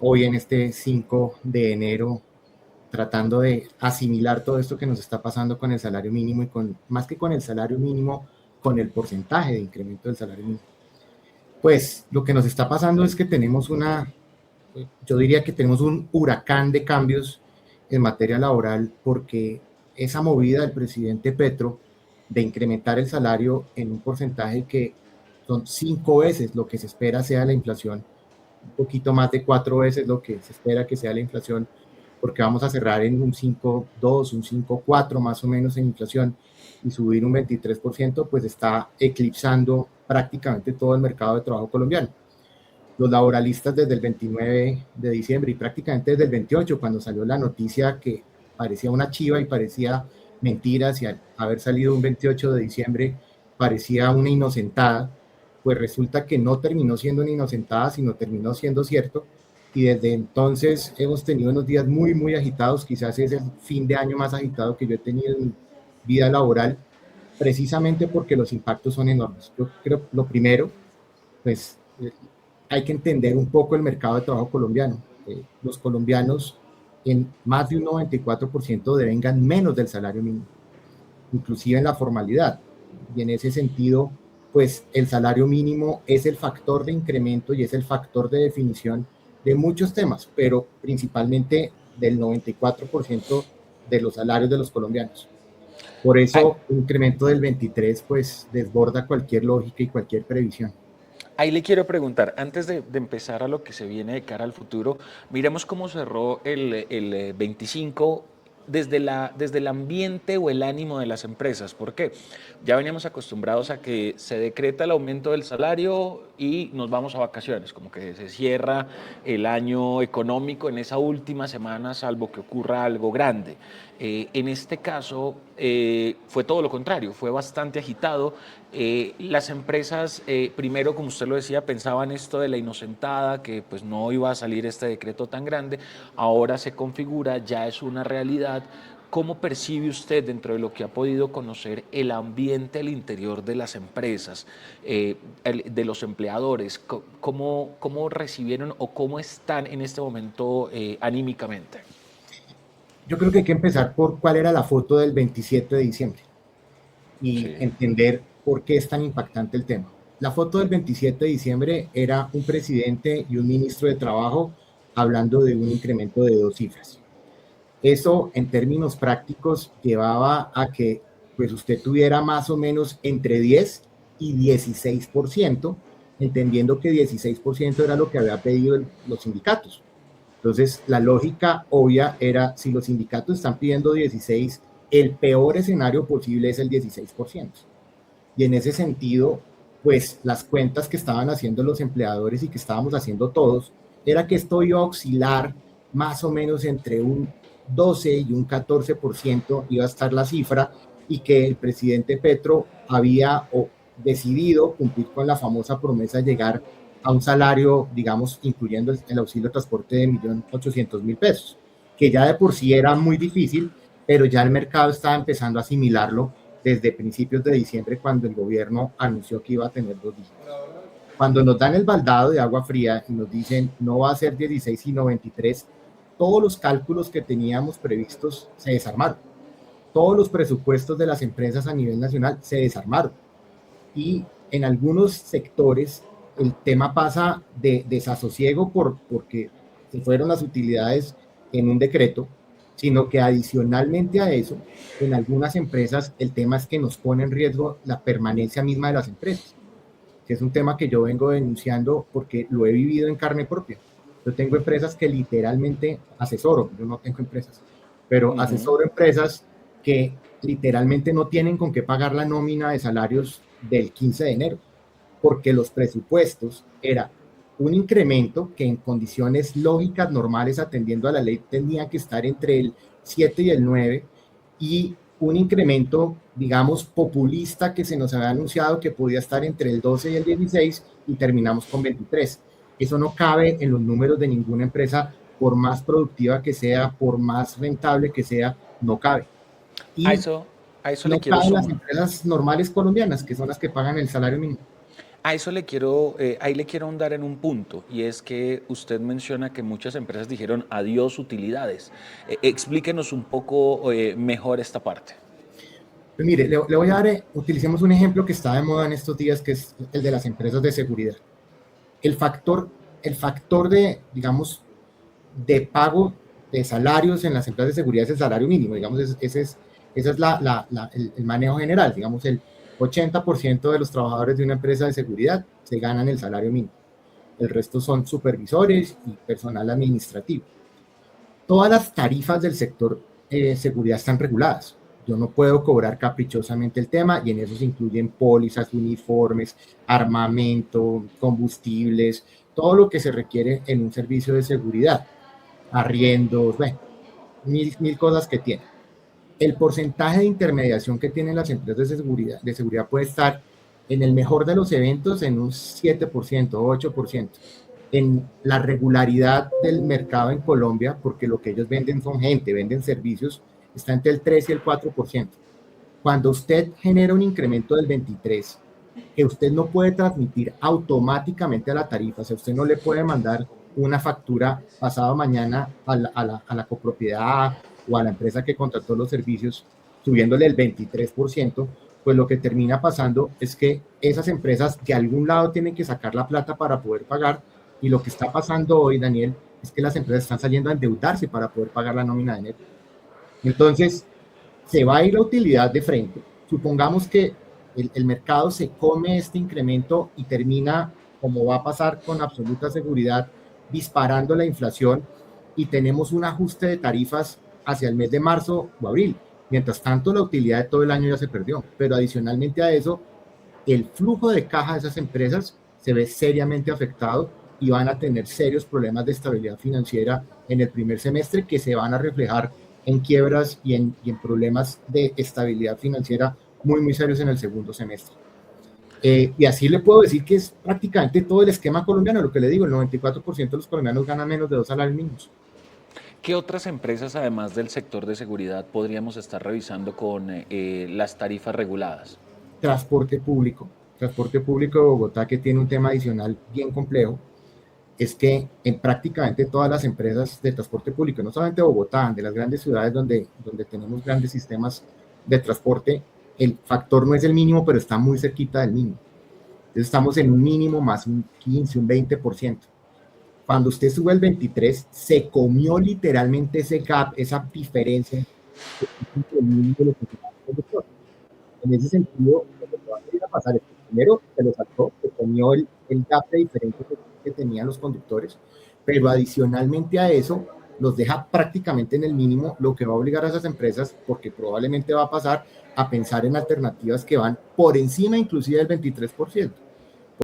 hoy en este 5 de enero tratando de asimilar todo esto que nos está pasando con el salario mínimo y más que con el salario mínimo, con el porcentaje de incremento del salario mínimo. Pues lo que nos está pasando es que yo diría que tenemos un huracán de cambios en materia laboral porque esa movida del presidente Petro de incrementar el salario en un porcentaje que son 5 veces lo que se espera sea la inflación, un poquito más de 4 veces lo que se espera que sea la inflación, porque vamos a cerrar en un 5,2, un 5,4 más o menos en inflación y subir un 23%, pues está eclipsando prácticamente todo el mercado de trabajo colombiano. Los laboralistas desde el 29 de diciembre y prácticamente desde el 28, cuando salió la noticia que parecía una chiva y parecía mentira, y al haber salido un 28 de diciembre parecía una inocentada, pues resulta que no terminó siendo una inocentada, sino terminó siendo cierto, y desde entonces hemos tenido unos días muy, muy agitados, quizás es el fin de año más agitado que yo he tenido en mi vida laboral, precisamente porque los impactos son enormes. Yo creo, lo primero, pues hay que entender un poco el mercado de trabajo colombiano. Los colombianos en más de un 94% devengan menos del salario mínimo, inclusive en la formalidad. Y en ese sentido, pues el salario mínimo es el factor de incremento y es el factor de definición de muchos temas, pero principalmente del 94% de los salarios de los colombianos. Por Ah, eso, un incremento del 23, pues desborda cualquier lógica y cualquier previsión. ahí le quiero preguntar, antes de empezar a lo que se viene de cara al futuro, miremos cómo cerró el 25 desde el ambiente o el ánimo de las empresas. ¿Por qué? Ya veníamos acostumbrados a que se decreta el aumento del salario y nos vamos a vacaciones, como que se cierra el año económico en esa última semana, salvo que ocurra algo grande. En este caso fue todo lo contrario, fue bastante agitado. Las empresas, primero, como usted lo decía, pensaban esto de la inocentada, que pues no iba a salir este decreto tan grande, ahora se configura, ya es una realidad. ¿Cómo percibe usted, dentro de lo que ha podido conocer, el ambiente al interior de las empresas, de los empleadores? ¿Cómo recibieron o cómo están en este momento anímicamente? Yo creo que hay que empezar por cuál era la foto del 27 de diciembre y Sí. entender por qué es tan impactante el tema. La foto del 27 de diciembre era un presidente y un ministro de Trabajo hablando de un incremento de 2 cifras. Eso, en términos prácticos, llevaba a que pues usted tuviera más o menos entre 10 y 16%, entendiendo que 16% era lo que había pedido los sindicatos. Entonces, la lógica obvia era, si los sindicatos están pidiendo 16, el peor escenario posible es el 16%. Y en ese sentido, pues las cuentas que estaban haciendo los empleadores y que estábamos haciendo todos, era que esto iba a oscilar más o menos entre un 12 y un 14% iba a estar la cifra, y que el presidente Petro había decidido cumplir con la famosa promesa de llegar a un salario, digamos, incluyendo el auxilio de transporte de 1.800.000 pesos, que ya de por sí era muy difícil, pero ya el mercado estaba empezando a asimilarlo desde principios de diciembre, cuando el gobierno anunció que iba a tener 2 dígitos. Cuando nos dan el baldado de agua fría y nos dicen no va a ser 16 sino 23, todos los cálculos que teníamos previstos se desarmaron. Todos los presupuestos de las empresas a nivel nacional se desarmaron. Y en algunos sectores el tema pasa de desasosiego porque se fueron las utilidades en un decreto, sino que adicionalmente a eso, en algunas empresas el tema es que nos pone en riesgo la permanencia misma de las empresas, que es un tema que yo vengo denunciando porque lo he vivido en carne propia. Yo tengo empresas que literalmente asesoro, yo no tengo empresas, pero Ujú. asesoro empresas que literalmente no tienen con qué pagar la nómina de salarios del 15 de enero, porque los presupuestos era un incremento que en condiciones lógicas normales, atendiendo a la ley, tenía que estar entre el 7 y el 9, y un incremento, digamos, populista que se nos había anunciado que podía estar entre el 12 y el 16 y terminamos con 23. Eso no cabe en los números de ninguna empresa, por más productiva que sea, por más rentable que sea, no cabe. A Y eso, a eso le no quiero caben las sumar. empresas normales colombianas, que son las que pagan el salario mínimo. A eso le quiero, ahí le quiero ahondar en un punto, y es que usted menciona que muchas empresas dijeron adiós utilidades. Explíquenos un poco mejor esta parte. Pues mire, le voy a dar, utilicemos un ejemplo que está de moda en estos días, que es el de las empresas de seguridad. El factor, el factor de, digamos, de pago de salarios en las empresas de seguridad es el salario mínimo, digamos, esa es el manejo general, digamos, el 80% de los trabajadores de una empresa de seguridad se ganan el salario mínimo. El resto son supervisores y personal administrativo. Todas las tarifas del sector seguridad están reguladas. Yo no puedo cobrar caprichosamente el tema y en eso se incluyen pólizas, uniformes, armamento, combustibles, todo lo que se requiere en un servicio de seguridad, arriendos, bueno, mil cosas que tiene. El porcentaje de intermediación que tienen las empresas de seguridad puede estar en el mejor de los eventos en un 7%, 8%. En la regularidad del mercado en Colombia, porque lo que ellos venden son gente, venden servicios, está entre el 3 y el 4%. Cuando usted genera un incremento del 23%, que usted no puede transmitir automáticamente a la tarifa, o sea, usted no le puede mandar una factura pasado mañana a la copropiedad o a la empresa que contrató los servicios, subiéndole el 23%, pues lo que termina pasando es que esas empresas de algún lado tienen que sacar la plata para poder pagar, y lo que está pasando hoy, Daniel, es que las empresas están saliendo a endeudarse para poder pagar la nómina de enero. Entonces, se va a ir la utilidad de frente. Supongamos que el mercado se come este incremento y termina, como va a pasar con absoluta seguridad, disparando la inflación y tenemos un ajuste de tarifas hacia el mes de marzo o abril. Mientras tanto, la utilidad de todo el año ya se perdió. Pero adicionalmente a eso, el flujo de caja de esas empresas se ve seriamente afectado y van a tener serios problemas de estabilidad financiera en el primer semestre que se van a reflejar en quiebras y en problemas de estabilidad financiera muy serios en el segundo semestre. Y así le puedo decir que es prácticamente todo el esquema colombiano. Lo que le digo, el 94% de los colombianos ganan menos de 2 salarios mínimos. ¿Qué otras empresas, además del sector de seguridad, podríamos estar revisando con las tarifas reguladas? Transporte público. Transporte público de Bogotá, que tiene un tema adicional bien complejo, es que en prácticamente todas las empresas de transporte público, no solamente de Bogotá, de las grandes ciudades donde tenemos grandes sistemas de transporte, el factor no es el mínimo, pero está muy cerquita del mínimo. Entonces estamos en un mínimo más un 15, un 20%. Cuando usted sube el 23, se comió literalmente ese gap, esa diferencia entre el mínimo y lo que se conductor. En ese sentido, lo que va a ir a pasar es que primero se lo saltó, se comió el gap de diferencia que tenían los conductores, pero adicionalmente a eso los deja prácticamente en el mínimo, lo que va a obligar a esas empresas, porque probablemente va a pasar a pensar en alternativas que van por encima inclusive del 23%.